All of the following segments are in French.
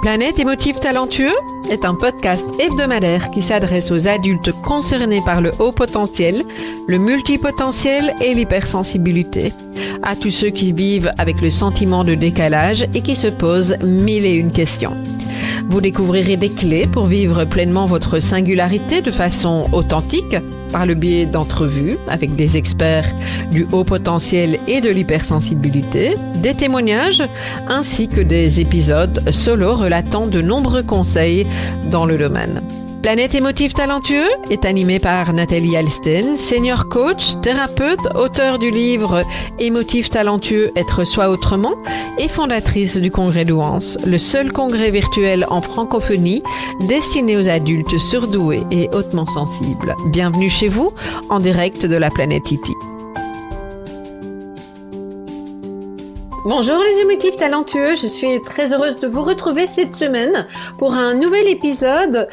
Planète Émotif Talentueux est un podcast hebdomadaire qui s'adresse aux adultes concernés par le haut potentiel, le multipotentiel et l'hypersensibilité. À tous ceux qui vivent avec le sentiment de décalage et qui se posent mille et une questions. Vous découvrirez des clés pour vivre pleinement votre singularité de façon authentique par le biais d'entrevues avec des experts du haut potentiel et de l'hypersensibilité, des témoignages ainsi que des épisodes solo relatant de nombreux conseils dans le domaine. Planète Émotif Talentueux est animée par Nathalie Alsten, senior coach, thérapeute, auteure du livre Émotif Talentueux, être soi autrement et fondatrice du Congrès Douance, le seul congrès virtuel en francophonie destiné aux adultes surdoués et hautement sensibles. Bienvenue chez vous, en direct de la planète Iti. Bonjour les émotifs talentueux, je suis très heureuse de vous retrouver cette semaine pour un nouvel épisode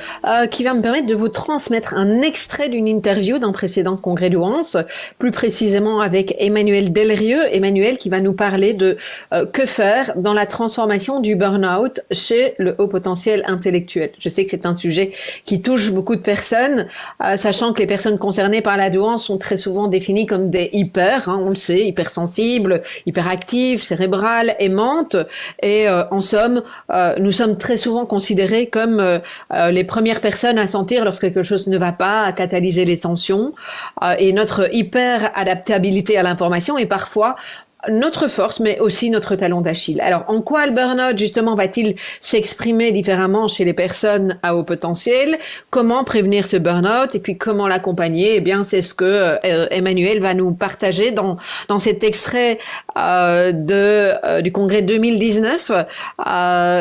qui va me permettre de vous transmettre un extrait d'une interview d'un précédent congrès Douance, plus précisément avec Emmanuel Delrieux. Emmanuel qui va nous parler de que faire dans la transformation du burn-out chez le haut potentiel intellectuel. Je sais que c'est un sujet qui touche beaucoup de personnes, sachant que les personnes concernées par la douance sont très souvent définies comme des on le sait, hypersensibles, hyperactives, cérébrale, aimante, et en somme, nous sommes très souvent considérés comme les premières personnes à sentir lorsque quelque chose ne va pas, à catalyser les tensions, et notre hyper-adaptabilité à l'information est parfois notre force, mais aussi notre talon d'Achille. Alors, en quoi le burn-out, justement, va-t-il s'exprimer différemment chez les personnes à haut potentiel? Comment prévenir ce burn-out? Et puis, comment l'accompagner? Eh bien, c'est ce que Emmanuel va nous partager dans cet extrait du congrès 2019.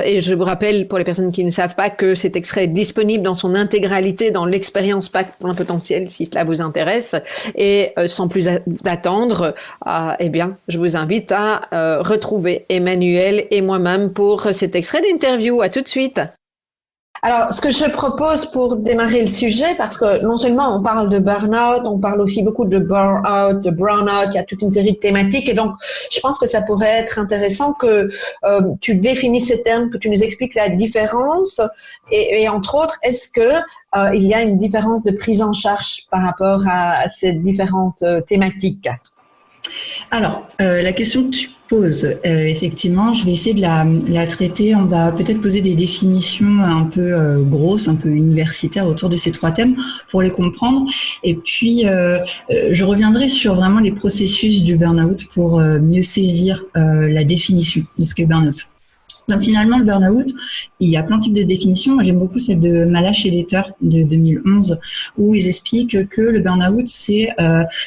Et je vous rappelle, pour les personnes qui ne savent pas, que cet extrait est disponible dans son intégralité dans l'expérience Pacte Plein Potentiel, si cela vous intéresse. Et sans plus d'attendre, eh bien, je vous invite à retrouver Emmanuel et moi-même pour cet extrait d'interview. À tout de suite. Alors, ce que je propose pour démarrer le sujet, parce que non seulement on parle de burn-out, on parle aussi beaucoup de burn-out, de brown-out, il y a toute une série de thématiques, et donc je pense que ça pourrait être intéressant que tu définisses ces termes, que tu nous expliques la différence, et entre autres, est-ce que il y a une différence de prise en charge par rapport à ces différentes thématiques? Alors, la question que tu poses, effectivement, je vais essayer de la traiter. On va peut-être poser des définitions un peu grosses, un peu universitaires autour de ces trois thèmes pour les comprendre. Et puis, je reviendrai sur vraiment les processus du burn-out pour mieux saisir la définition de ce qu'est burn-out. Donc finalement, le burn-out, il y a plein de types de définitions. Moi, j'aime beaucoup celle de Malache et Letter de 2011, où ils expliquent que le burn-out, c'est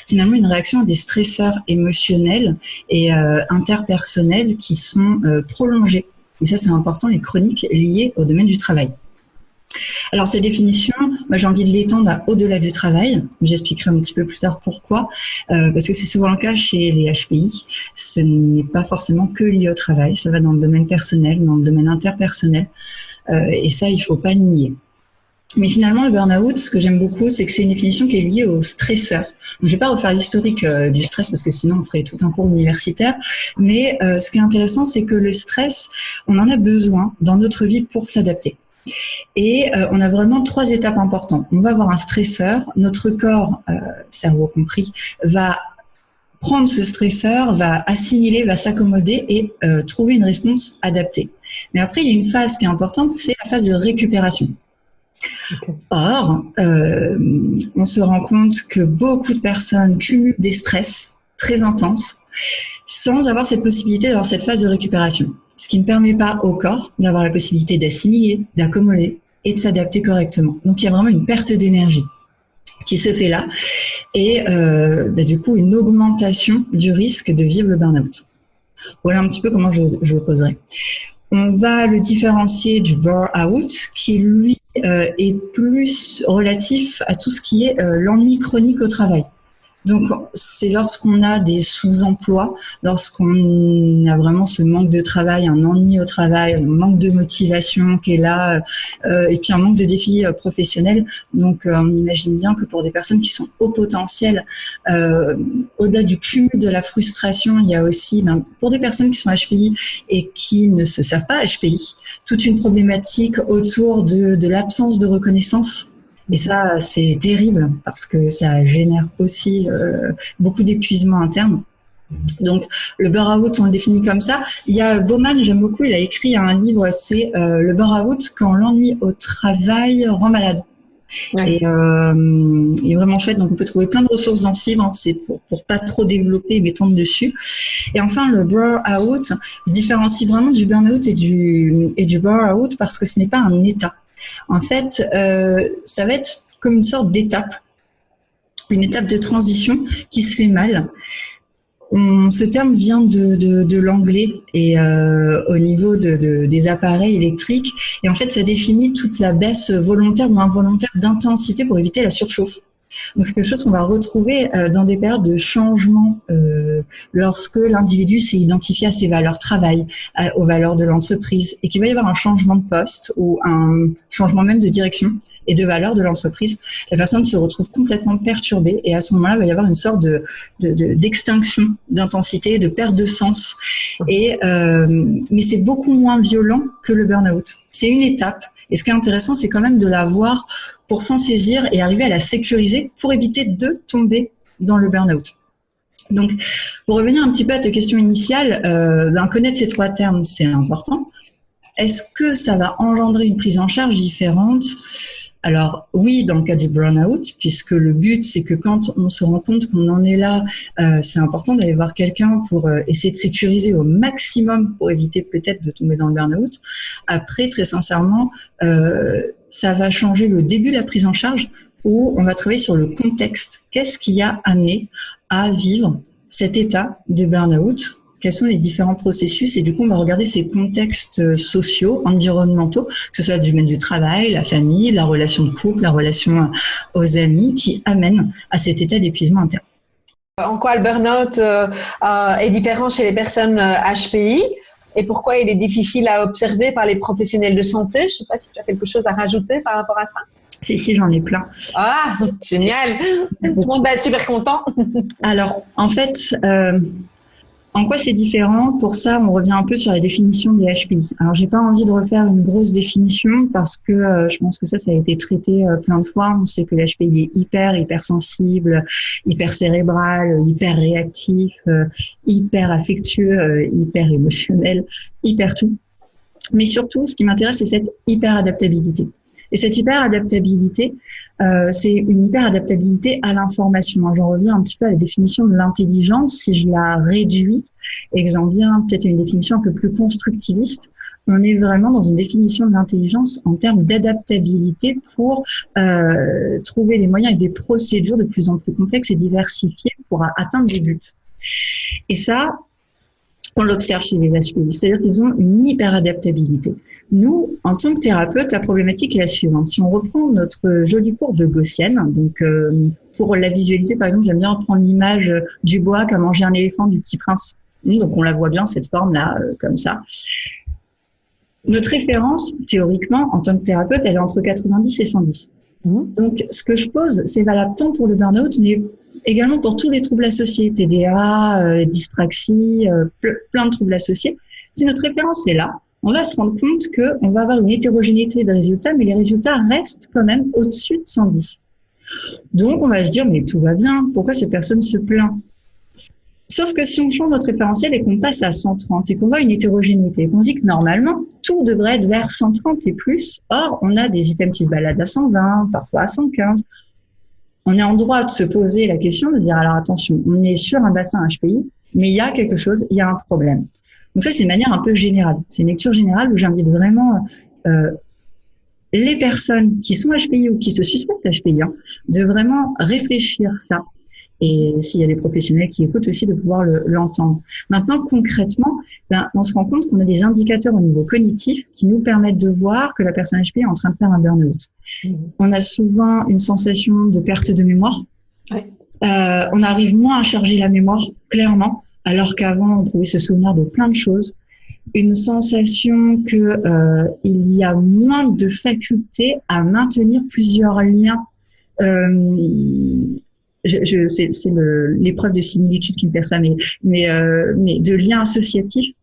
finalement une réaction à des stresseurs émotionnels et interpersonnels qui sont prolongés. Et ça, c'est important, et chroniques liées au domaine du travail. Alors, cette définition, moi, j'ai envie de l'étendre à au-delà du travail. J'expliquerai un petit peu plus tard pourquoi. Parce que c'est souvent le cas chez les HPI. Ce n'est pas forcément que lié au travail. Ça va dans le domaine personnel, dans le domaine interpersonnel. Et ça, il faut pas le nier. Mais finalement, le burn-out, ce que j'aime beaucoup, c'est que c'est une définition qui est liée au stresseur. Donc, je vais pas refaire l'historique du stress parce que sinon on ferait tout un cours universitaire. Mais ce qui est intéressant, c'est que le stress, on en a besoin dans notre vie pour s'adapter. Et on a vraiment trois étapes importantes. On va avoir un stresseur, notre corps, cerveau compris, va prendre ce stresseur, va assimiler, va s'accommoder et trouver une réponse adaptée. Mais après, il y a une phase qui est importante, c'est la phase de récupération. Okay. Or, on se rend compte que beaucoup de personnes cumulent des stress très intenses sans avoir cette possibilité d'avoir cette phase de récupération. Ce qui ne permet pas au corps d'avoir la possibilité d'assimiler, d'accommoder et de s'adapter correctement. Donc, il y a vraiment une perte d'énergie qui se fait là et du coup, une augmentation du risque de vivre le burn-out. Voilà un petit peu comment je le poserai. On va le différencier du burn-out qui, lui, est plus relatif à tout ce qui est l'ennui chronique au travail. Donc, c'est lorsqu'on a des sous-emplois, lorsqu'on a vraiment ce manque de travail, un ennui au travail, un manque de motivation qui est là, et puis un manque de défis professionnels. Donc, on imagine bien que pour des personnes qui sont au potentiel, au-delà du cumul de la frustration, il y a aussi, pour des personnes qui sont HPI et qui ne se savent pas HPI, toute une problématique autour de l'absence de reconnaissance. Et ça, c'est terrible parce que ça génère aussi beaucoup d'épuisement interne. Donc, le burn-out, on le définit comme ça. Il y a Bauman, j'aime beaucoup, il a écrit un livre, c'est le burn-out quand l'ennui au travail rend malade. Ouais. Et il est vraiment chouette. Donc, on peut trouver plein de ressources dans ce livre. Hein. C'est pour pas trop développer et m'étendre dessus. Et enfin, le burn-out se différencie vraiment du burn-out et du burn-out parce que ce n'est pas un état. En fait, ça va être comme une sorte d'étape, une étape de transition qui se fait mal. Ce terme vient de l'anglais et au niveau des appareils électriques. Et en fait, ça définit toute la baisse volontaire ou involontaire d'intensité pour éviter la surchauffe. Donc, c'est quelque chose qu'on va retrouver dans des périodes de changement lorsque l'individu s'est identifié à ses valeurs travail, aux valeurs de l'entreprise et qu'il va y avoir un changement de poste ou un changement même de direction et de valeurs de l'entreprise. La personne se retrouve complètement perturbée et à ce moment-là, il va y avoir une sorte d'extinction d'intensité, de perte de sens. Et mais c'est beaucoup moins violent que le burn-out. C'est une étape. Et ce qui est intéressant, c'est quand même de la voir pour s'en saisir et arriver à la sécuriser pour éviter de tomber dans le burn-out. Donc, pour revenir un petit peu à ta question initiale, connaître ces trois termes, c'est important. Est-ce que ça va engendrer une prise en charge différente ? Alors oui, dans le cas du burn-out, puisque le but, c'est que quand on se rend compte qu'on en est là, c'est important d'aller voir quelqu'un pour essayer de sécuriser au maximum pour éviter peut-être de tomber dans le burn-out. Après, très sincèrement, ça va changer le début de la prise en charge où on va travailler sur le contexte. Qu'est-ce qui a amené à vivre cet état de burn-out ? Quels sont les différents processus? Et du coup, on va regarder ces contextes sociaux, environnementaux, que ce soit du domaine du travail, la famille, la relation de couple, la relation aux amis, qui amènent à cet état d'épuisement interne. En quoi le burn-out est différent chez les personnes HPI et pourquoi il est difficile à observer par les professionnels de santé? Je ne sais pas si tu as quelque chose à rajouter par rapport à ça. Si, j'en ai plein. Ah, génial. Tout le monde va être super content. Alors, en fait... en quoi c'est différent? Pour ça, on revient un peu sur la définition des HPI. Alors, j'ai pas envie de refaire une grosse définition parce que je pense que ça a été traité plein de fois. On sait que l'HPI est hyper sensible, hyper cérébral, hyper réactif, hyper affectueux, hyper émotionnel, hyper tout. Mais surtout, ce qui m'intéresse, c'est cette hyper adaptabilité. Et cette hyper adaptabilité, c'est une hyper adaptabilité à l'information. J'en reviens un petit peu à la définition de l'intelligence. Si je la réduis et que j'en viens peut-être à une définition un peu plus constructiviste, on est vraiment dans une définition de l'intelligence en termes d'adaptabilité pour trouver des moyens et des procédures de plus en plus complexes et diversifiées pour atteindre des buts. Et ça, on l'observe chez les HPI, c'est-à-dire qu'ils ont une hyper-adaptabilité. Nous, en tant que thérapeute, la problématique est la suivante. Si on reprend notre jolie courbe gaussienne, donc pour la visualiser, par exemple, j'aime bien prendre l'image du bois qu'a mangé un éléphant du Petit Prince. Donc on la voit bien, cette forme-là, comme ça. Notre référence, théoriquement, en tant que thérapeute, elle est entre 90 et 110. Donc ce que je pose, c'est valable tant pour le burn-out, mais également pour tous les troubles associés, TDA, dyspraxie, plein de troubles associés. Si notre référence est là, on va se rendre compte qu'on va avoir une hétérogénéité de résultats, mais les résultats restent quand même au-dessus de 110. Donc, on va se dire, mais tout va bien, pourquoi cette personne se plaint? Sauf que si on change notre référentiel et qu'on passe à 130 et qu'on voit une hétérogénéité, qu'on se dit que normalement, tout devrait être vers 130 et plus, or, on a des items qui se baladent à 120, parfois à 115. On est en droit de se poser la question de dire, alors attention, on est sur un bassin HPI, mais il y a quelque chose, il y a un problème. Donc ça, c'est une manière un peu générale. C'est une lecture générale où j'invite vraiment les personnes qui sont HPI ou qui se suspectent HPI, de vraiment réfléchir ça. Et s'il y a des professionnels qui écoutent aussi, de pouvoir l'entendre. Maintenant, concrètement, on se rend compte qu'on a des indicateurs au niveau cognitif qui nous permettent de voir que la personne HPI est en train de faire un burn-out. On a souvent une sensation de perte de mémoire. Ouais. On arrive moins à charger la mémoire, clairement, alors qu'avant, on pouvait se souvenir de plein de choses. Une sensation que il y a moins de faculté à maintenir plusieurs liens. C'est l'épreuve de similitude qui me fait ça, mais de liens associatifs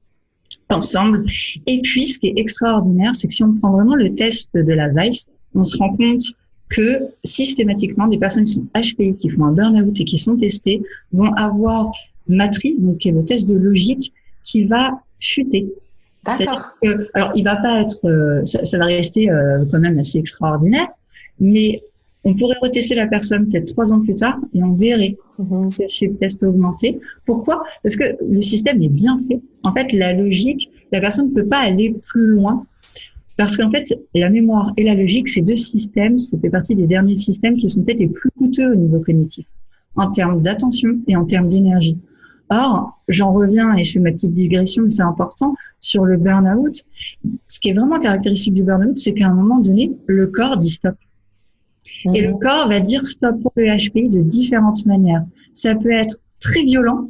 ensemble. Et puis, ce qui est extraordinaire, c'est que si on prend vraiment le test de la Weiss, on se rend compte que systématiquement, des personnes qui sont HPI, qui font un burn-out et qui sont testées, vont avoir matrice, donc qui est le test de logique, qui va chuter. D'accord. Alors, il va pas être, ça va rester quand même assez extraordinaire, mais on pourrait retester la personne peut-être 3 ans plus tard et on verrait le chiffre test augmenter. Pourquoi? Parce que le système est bien fait. En fait, la logique, la personne ne peut pas aller plus loin parce qu'en fait, la mémoire et la logique, ces deux systèmes, ça fait partie des derniers systèmes qui sont peut-être les plus coûteux au niveau cognitif, en termes d'attention et en termes d'énergie. Or, j'en reviens et je fais ma petite digression, mais c'est important, sur le burn-out. Ce qui est vraiment caractéristique du burn-out, c'est qu'à un moment donné, le corps dit stop. Et le corps va dire stop pour le HPI de différentes manières. Ça peut être très violent,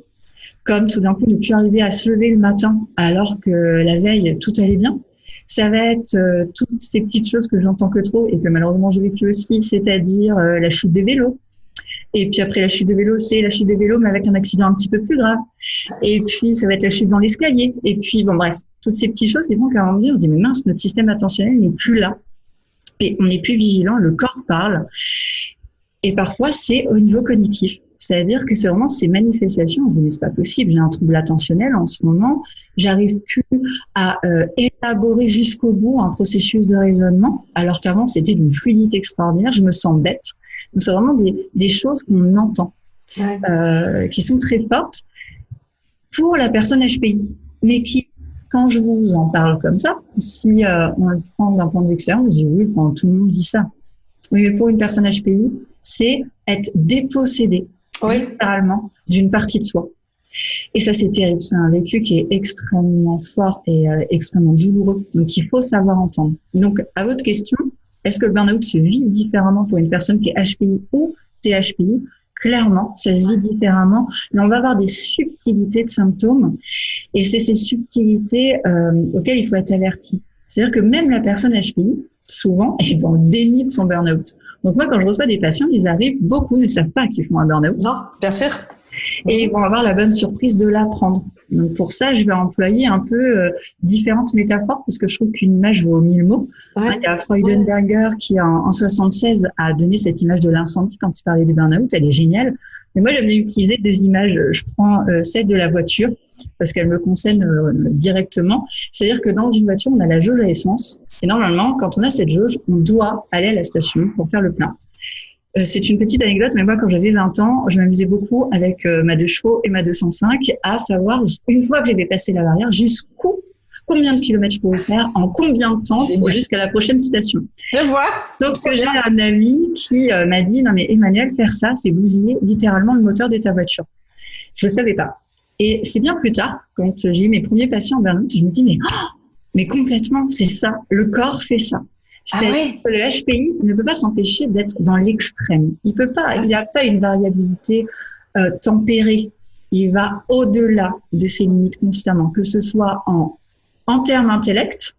comme tout d'un coup ne plus arriver à se lever le matin alors que la veille tout allait bien. Ça va être toutes ces petites choses que j'entends que trop et que malheureusement j'ai vécu aussi, c'est-à-dire la chute de vélo. Et puis après la chute de vélo, c'est la chute de vélo mais avec un accident un petit peu plus grave. Et puis ça va être la chute dans l'escalier. Et puis bon bref, toutes ces petites choses qui font qu'à un moment donné on se dit mais mince, notre système attentionnel n'est plus là. Et on n'est plus vigilant, le corps parle. Et parfois, c'est au niveau cognitif. C'est-à-dire que c'est vraiment ces manifestations. On se dit, mais c'est pas possible, j'ai un trouble attentionnel en ce moment. J'arrive plus à élaborer jusqu'au bout un processus de raisonnement, alors qu'avant, c'était d'une fluidité extraordinaire. Je me sens bête. Donc, c'est vraiment des choses qu'on entend, qui sont très fortes pour la personne HPI, mais qui, quand je vous en parle comme ça, si on le prend d'un point de vue extérieur, on se dit oui, enfin, tout le monde dit ça. Oui, mais pour une personne HPI, c'est être dépossédé, littéralement, d'une partie de soi. Et ça, c'est terrible. C'est un vécu qui est extrêmement fort et extrêmement douloureux. Donc, il faut savoir entendre. Donc, à votre question, est-ce que le burn-out se vit différemment pour une personne qui est HPI ou THPI? Clairement, ça se vit différemment, mais on va avoir des subtilités de symptômes et c'est ces subtilités auxquelles il faut être averti. C'est-à-dire que même la personne HPI, souvent, elle est dans le déni de son burn-out. Donc moi, quand je reçois des patients, ils arrivent, beaucoup ne savent pas qu'ils font un burn-out. Non, bien sûr. Et ils vont avoir la bonne surprise de l'apprendre. Donc pour ça, je vais employer un peu différentes métaphores parce que je trouve qu'une image vaut 1000 mots. Il y a Freudenberger qui en 76 a donné cette image de l'incendie quand il parlait du burn-out. Elle est géniale. Mais moi, j'aime bien utiliser 2 images. Je prends celle de la voiture parce qu'elle me concerne directement. C'est-à-dire que dans une voiture, on a la jauge à essence. Et normalement, quand on a cette jauge, on doit aller à la station pour faire le plein. C'est une petite anecdote, mais moi, quand j'avais 20 ans, je m'amusais beaucoup avec ma 2 chevaux et ma 205 à savoir, une fois que j'avais passé la barrière, combien de kilomètres je pouvais faire, en combien de temps jusqu'à la prochaine station. Je vois. Donc, j'ai un ami qui m'a dit, non mais Emmanuel, faire ça, c'est bousiller littéralement le moteur de ta voiture. Je ne savais pas. Et c'est bien plus tard, quand j'ai eu mes premiers patients en burn-out, je me dis, mais complètement, c'est ça. Le corps fait ça. C'est-à-dire que le HPI ne peut pas s'empêcher d'être dans l'extrême. Il peut pas, il n'y a pas une variabilité tempérée. Il va au-delà de ses limites constamment, que ce soit en termes intellect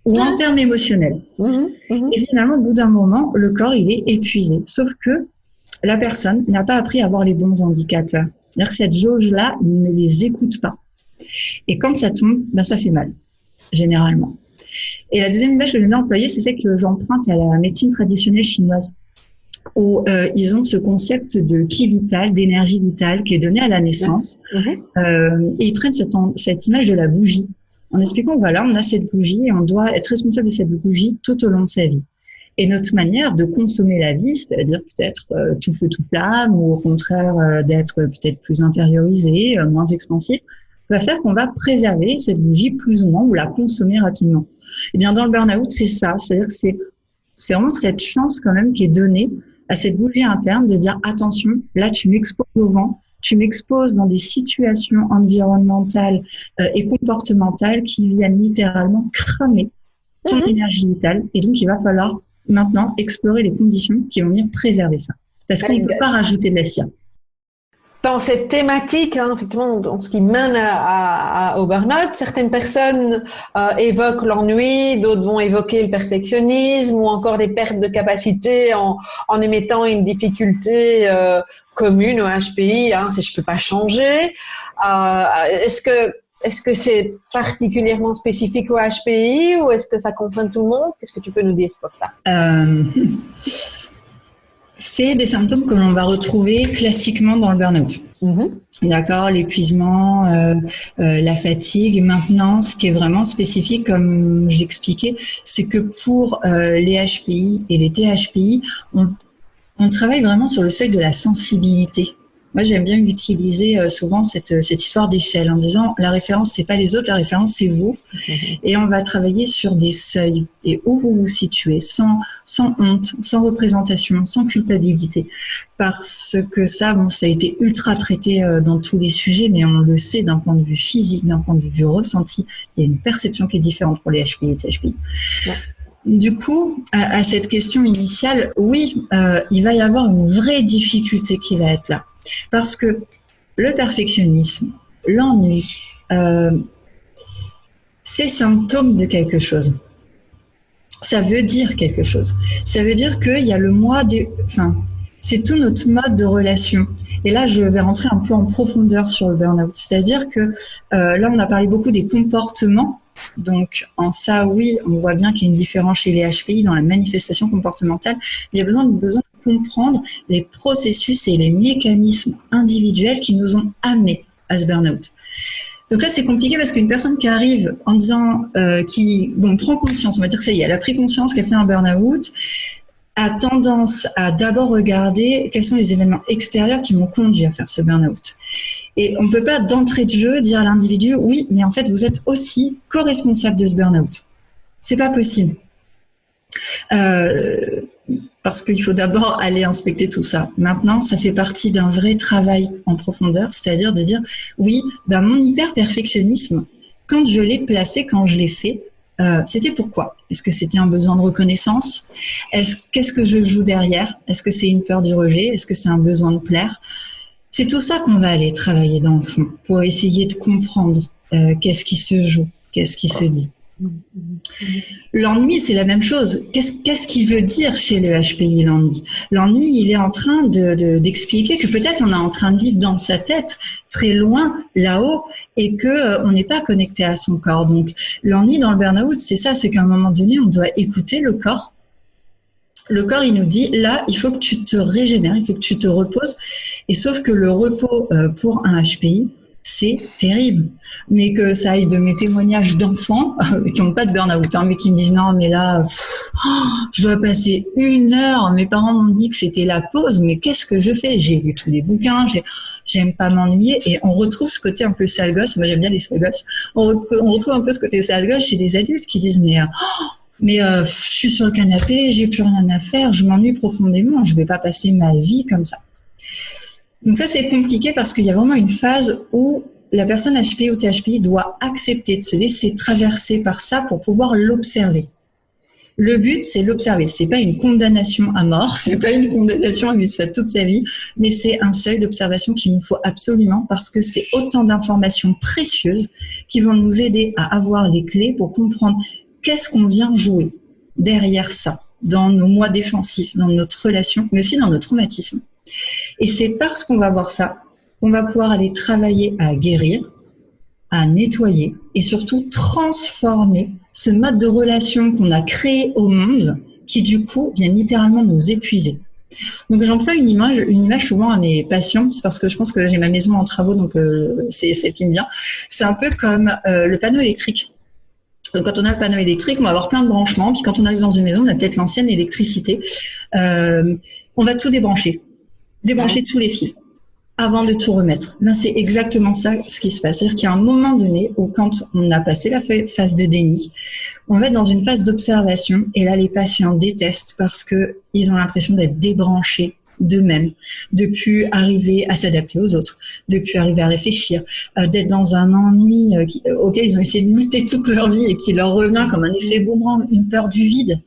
ou en termes émotionnels. Et finalement, au bout d'un moment, le corps, il est épuisé. Sauf que la personne n'a pas appris à avoir les bons indicateurs. C'est-à-dire que cette jauge-là, il ne les écoute pas. Et quand ça tombe, ça fait mal, généralement. Et la deuxième image que j'aime bien employer, c'est celle que j'emprunte à la médecine traditionnelle chinoise, où ils ont ce concept de ki vital, d'énergie vitale, qui est donné à la naissance. Et ils prennent cette image de la bougie, en expliquant, voilà, on a cette bougie et on doit être responsable de cette bougie tout au long de sa vie. Et notre manière de consommer la vie, c'est-à-dire peut-être tout feu, tout flamme, ou au contraire d'être peut-être plus intériorisé, moins expansif, va faire qu'on va préserver cette bougie plus ou moins ou la consommer rapidement. Et bien dans le burn-out, c'est ça, c'est-à-dire que c'est vraiment cette chance quand même qui est donnée à cette bougie interne de dire attention, là tu m'exposes au vent, tu m'exposes dans des situations environnementales et comportementales qui viennent littéralement cramer ton énergie vitale. Et donc il va falloir maintenant explorer les conditions qui vont venir préserver ça, parce qu'on ne peut pas rajouter de la cire. dans cette thématique, effectivement, dans ce qui mène au burn-out, certaines personnes évoquent l'ennui, d'autres vont évoquer le perfectionnisme ou encore des pertes de capacité en émettant une difficulté commune au HPI, c'est je peux pas changer. Est-ce que c'est particulièrement spécifique au HPI ou est-ce que ça concerne tout le monde? Qu'est-ce que tu peux nous dire sur ça? C'est des symptômes que l'on va retrouver classiquement dans le burn-out. D'accord, l'épuisement, la fatigue. Maintenant, ce qui est vraiment spécifique, comme je l'expliquais, c'est que pour les HPI et les THPI, on travaille vraiment sur le seuil de la sensibilité. Moi, j'aime bien utiliser souvent cette histoire d'échelle en disant la référence, c'est pas les autres, la référence, c'est vous. Et on va travailler sur des seuils et où vous vous situez, sans honte, sans représentation, sans culpabilité. Parce que ça a été ultra traité dans tous les sujets, mais on le sait d'un point de vue physique, d'un point de vue du ressenti, il y a une perception qui est différente pour les HPI et THPI. Ouais. Du coup, à cette question initiale, oui, il va y avoir une vraie difficulté qui va être là. Parce que le perfectionnisme, l'ennui, c'est symptôme de quelque chose. Ça veut dire quelque chose. Ça veut dire qu'il y a le moi c'est tout notre mode de relation. Et là, je vais rentrer un peu en profondeur sur le burn-out. C'est-à-dire que là, on a parlé beaucoup des comportements. Donc, en ça, oui, on voit bien qu'il y a une différence chez les HPI dans la manifestation comportementale. Il y a besoin de comprendre les processus et les mécanismes individuels qui nous ont amenés à ce burn-out. Donc là, c'est compliqué parce qu'une personne qui arrive en disant, prend conscience, on va dire que ça y est, elle a pris conscience qu'elle fait un burn-out, a tendance à d'abord regarder quels sont les événements extérieurs qui m'ont conduit à faire ce burn-out. Et on ne peut pas d'entrée de jeu dire à l'individu, oui, mais en fait, vous êtes aussi co-responsable de ce burn-out. C'est pas possible. Parce qu'il faut d'abord aller inspecter tout ça. Maintenant, ça fait partie d'un vrai travail en profondeur, c'est-à-dire de dire, oui, mon hyper-perfectionnisme, quand je l'ai placé, quand je l'ai fait, c'était pourquoi? Est-ce que c'était un besoin de reconnaissance? Qu'est-ce que je joue derrière? Est-ce que c'est une peur du rejet? Est-ce que c'est un besoin de plaire? C'est tout ça qu'on va aller travailler dans le fond pour essayer de comprendre qu'est-ce qui se joue, qu'est-ce qui se dit. L'ennui, c'est la même chose. Qu'est-ce qu'il veut dire chez le HPI, l'ennui? L'ennui, il est en train d'expliquer que peut-être on est en train de vivre dans sa tête, très loin, là-haut, et que on n'est pas connecté à son corps. Donc, l'ennui dans le burn-out, c'est ça, c'est qu'à un moment donné, on doit écouter le corps. Le corps, il nous dit, là, il faut que tu te régénères, il faut que tu te reposes. Et sauf que le repos pour un HPI, c'est terrible. Mais que ça aille de mes témoignages d'enfants qui n'ont pas de burn-out, mais qui me disent non, mais là, je dois passer 1 heure. Mes parents m'ont dit que c'était la pause, mais qu'est-ce que je fais? J'ai lu tous les bouquins, j'aime pas m'ennuyer. Et on retrouve ce côté un peu sale gosse. Moi, j'aime bien les sale gosses. On retrouve un peu ce côté sale gosse chez les adultes qui disent mais je suis sur le canapé, j'ai plus rien à faire, je m'ennuie profondément, je vais pas passer ma vie comme ça. Donc ça, c'est compliqué parce qu'il y a vraiment une phase où la personne HPI ou THPI doit accepter de se laisser traverser par ça pour pouvoir l'observer. Le but, c'est l'observer. C'est pas une condamnation à mort, c'est pas une condamnation à vivre ça toute sa vie, mais c'est un seuil d'observation qu'il nous faut absolument parce que c'est autant d'informations précieuses qui vont nous aider à avoir les clés pour comprendre qu'est-ce qu'on vient jouer derrière ça, dans nos moi défensifs, dans notre relation, mais aussi dans notre traumatisme. Et c'est parce qu'on va voir ça qu'on va pouvoir aller travailler à guérir, à nettoyer et surtout transformer ce mode de relation qu'on a créé au monde qui du coup vient littéralement nous épuiser. Donc j'emploie une image souvent à mes patients, c'est parce que je pense que j'ai ma maison en travaux, donc c'est celle qui me vient. C'est un peu comme le panneau électrique. Donc, quand on a le panneau électrique, on va avoir plein de branchements. Puis quand on arrive dans une maison, on a peut-être l'ancienne électricité. On va tout débrancher tous les fils avant de tout remettre. Ben, c'est exactement ça ce qui se passe. C'est-à-dire qu'il y a un moment donné où quand on a passé la phase de déni, on va être dans une phase d'observation. Et là, les patients détestent parce que ils ont l'impression d'être débranchés d'eux-mêmes, de plus arriver à s'adapter aux autres, de plus arriver à réfléchir, d'être dans un ennui auquel ils ont essayé de lutter toute leur vie et qui leur revient comme un effet boomerang, une peur du vide.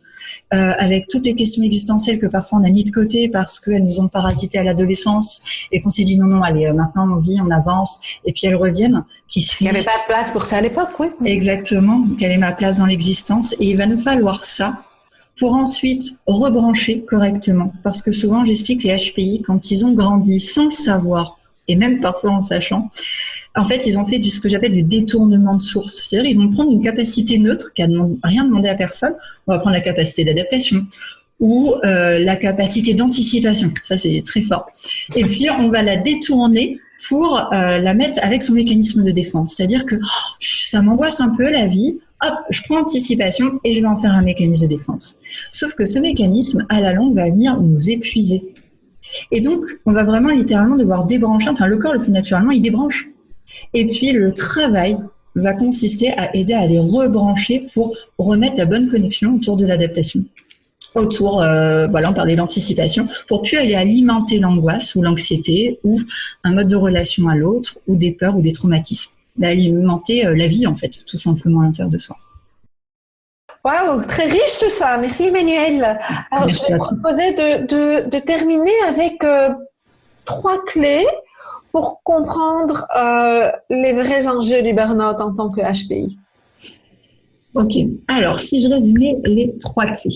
avec toutes les questions existentielles que parfois on a mis de côté parce qu'elles nous ont parasité à l'adolescence et qu'on s'est dit non, allez, maintenant on vit, on avance, et puis elles reviennent, qui suivent. Il n'y avait pas de place pour ça à l'époque, oui. Exactement, quelle est ma place dans l'existence, et il va nous falloir ça pour ensuite rebrancher correctement. Parce que souvent, j'explique les HPI, quand ils ont grandi sans le savoir, et même parfois en sachant, en fait, ils ont fait ce que j'appelle du détournement de source. C'est-à-dire, ils vont prendre une capacité neutre qui n'a rien demandé à personne. On va prendre la capacité d'adaptation ou la capacité d'anticipation. Ça, c'est très fort. Et puis, on va la détourner pour la mettre avec son mécanisme de défense. C'est-à-dire que ça m'angoisse un peu la vie. Hop, je prends anticipation et je vais en faire un mécanisme de défense. Sauf que ce mécanisme, à la longue, va venir nous épuiser. Et donc, on va vraiment littéralement devoir débrancher. Enfin, le corps le fait naturellement, il débranche. Et puis, le travail va consister à aider à les rebrancher pour remettre la bonne connexion autour de l'adaptation. Autour, on parlait d'anticipation, pour plus aller alimenter l'angoisse ou l'anxiété ou un mode de relation à l'autre ou des peurs ou des traumatismes. Alimenter la vie, en fait, tout simplement à l'intérieur de soi. Waouh, très riche tout ça. Merci Emmanuelle. Alors, je vais proposer de terminer avec 3 clés pour comprendre les vrais enjeux du burn-out en tant que HPI. Ok. Alors, si je résumais les 3 clés,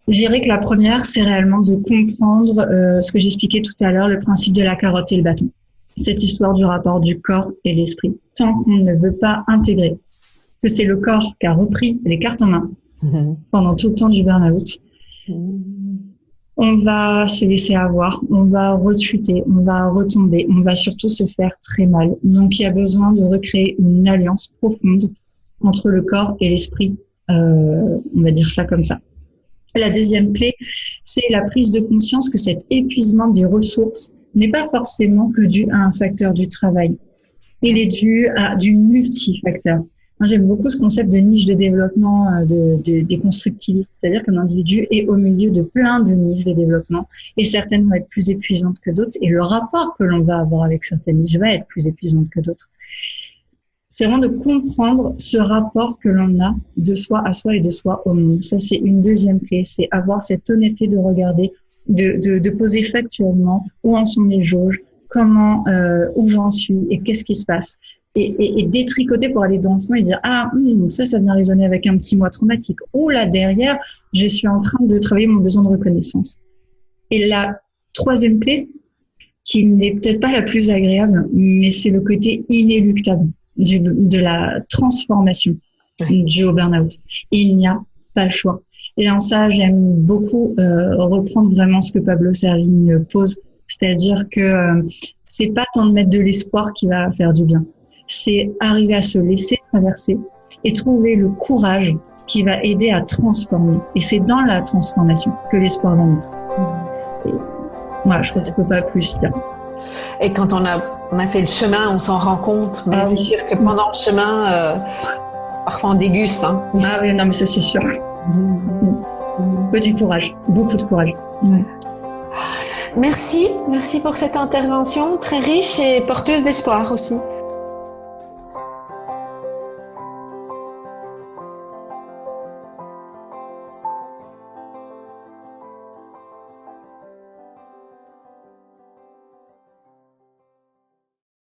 je dirais que la première, c'est réellement de comprendre ce que j'expliquais tout à l'heure, le principe de la carotte et le bâton. Cette histoire du rapport du corps et l'esprit. Tant qu'on ne veut pas intégrer que c'est le corps qui a repris les cartes en main pendant tout le temps du burn-out, on va se laisser avoir, on va rechuter, on va retomber, on va surtout se faire très mal. Donc, il y a besoin de recréer une alliance profonde entre le corps et l'esprit, on va dire ça comme ça. La deuxième clé, c'est la prise de conscience que cet épuisement des ressources n'est pas forcément que dû à un facteur du travail. Il est dû à du multifacteur. Moi, j'aime beaucoup ce concept de niche de développement des constructivistes, c'est-à-dire qu'un individu est au milieu de plein de niches de développement et certaines vont être plus épuisantes que d'autres et le rapport que l'on va avoir avec certaines niches va être plus épuisante que d'autres. C'est vraiment de comprendre ce rapport que l'on a de soi à soi et de soi au monde. Ça, c'est une deuxième clé, c'est avoir cette honnêteté de regarder, de poser factuellement où en sont les jauges, comment, où j'en suis et qu'est-ce qui se passe. Et détricoter pour aller dans le fond et dire ça vient résonner avec un petit moi traumatique. Ou là derrière, je suis en train de travailler mon besoin de reconnaissance. Et la troisième clé, qui n'est peut-être pas la plus agréable, mais c'est le côté inéluctable de la transformation due au burn-out. Il n'y a pas le choix. Et en ça, j'aime beaucoup reprendre vraiment ce que Pablo Servigne pose, c'est-à-dire que c'est pas tant de mettre de l'espoir qui va faire du bien. C'est arriver à se laisser traverser et trouver le courage qui va aider à transformer. Et c'est dans la transformation que l'espoir va naître. Et voilà, je crois que je peux pas plus dire. Et quand on a fait le chemin, on s'en rend compte. Mais c'est sûr que pendant le chemin, parfois on déguste. Hein. Ah oui, non, mais ça c'est sûr. Du courage, beaucoup de courage. Merci pour cette intervention très riche et porteuse d'espoir aussi.